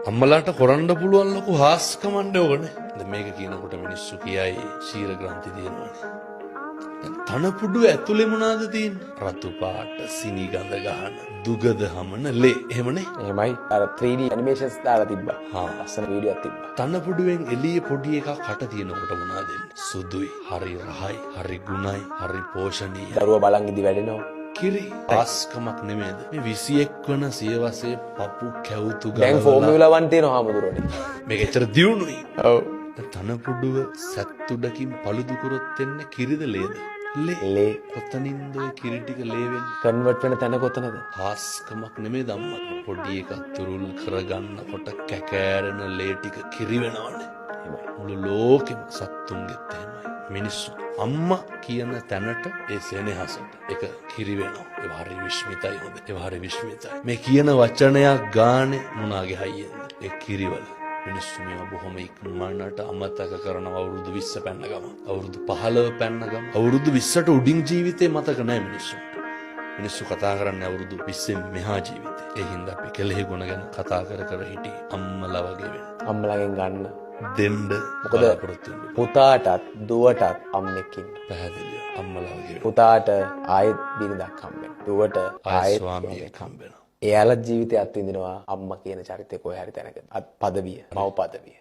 අම්මලාට කරන්න පුළුවන් ලොකු හාස්කමක් ඕනේ. දැන් මේක කියනකොට මිනිස්සු කියයි ශීල ග්‍රන්ථි තියෙනවානේ. තනපුඩු ඇතුලේ මොනවද තියෙන්නේ? රතු පාට, සිනි ගඳ ගහන, දුගද හමන ලේ. එහෙමනේ. එහෙමයි. අර 3D animations දාලා තිබ්බා. ලස්සන වීඩියෝක් තිබ්බා. තනපුඩුවෙන් එළියේ පොඩි එකක් කට තියෙනකොට මොනවද එන්නේ? සුදුයි, හරි රහයි, හරි ගුණයි, හරි පෝෂණීයයි. දරුවා බලන් ඉදි වැඩෙනවා. කිරි ආස්කමක් නෙමෙයිද? මේ 21 වන සියවසේ පපු කැවුතු ගලවලා දැන් ෆෝමියුලා 1 තියෙනවා හැමදෙරෝනේ. මේක ඇත්තට දියුණුයි. ඔව්. තනපුඩුව සැත්තුඩකින් පළුදු කරොත් එන්නේ කිරිද ලේද? ලේ. කොතනින්ද ඔය කිරි ටික ලේ වෙන්නේ? කන්වර්ට් වෙන තැන කොතනද? ආස්කමක් නෙමෙයිද අම්මා? පොඩි එකක් තුරුල් කරගන්නකොට කැකෑරෙන ලේ ටික කිරි වෙනවනේ. මුළු ලෝකෙම සත්තුන්ගෙත් එහෙමයි. මිනිස්සු අම්මා කියන තැනට ඒ සෙනෙහසට ඒක කිරි වෙනවා. ඒ හරි විශ්මිතයි හොඳ. ඒ හරි විශ්මිතයි. මේ කියන වචනයක් ගානේ මොනාගේ හයියෙන්ද? ඒ කිරිවල මිනිස්සු මේවා බොහොම ඉක්මනට අමතක කරනවා. අවුරුදු 20 පැන්න ගම, අවුරුදු 15 පැන්න ගම, අවුරුදු 20ට උඩින් ජීවිතේ මතක නැහැ මිනිස්සුන්ට. මිනිස්සු කතා කරන්නේ අවුරුදු 20න් මෙහා ජීවිතේ. ඒ හින්දා අපි කෙලෙහි ගුණ ගැන කතා කර කර හිටි අම්මලා වගේ වෙන. අම්මලාගෙන් ගන්න දෙන්න මොකද පුතාටත් දුවටත් අම්මෙක් ඉන්න. පැහැදිලිව අම්මලා වගේ. පුතාට ආයෙත් බිරිඳක් හම්බෙනවා. දුවට ආයෙත් ස්වාමියෙක් හම්බෙනවා. එයාලා ජීවිතය අත්විඳිනවා අම්මා කියන චරිතේ කොහේ හරි තැනක. පදවිය, මව් පදවිය.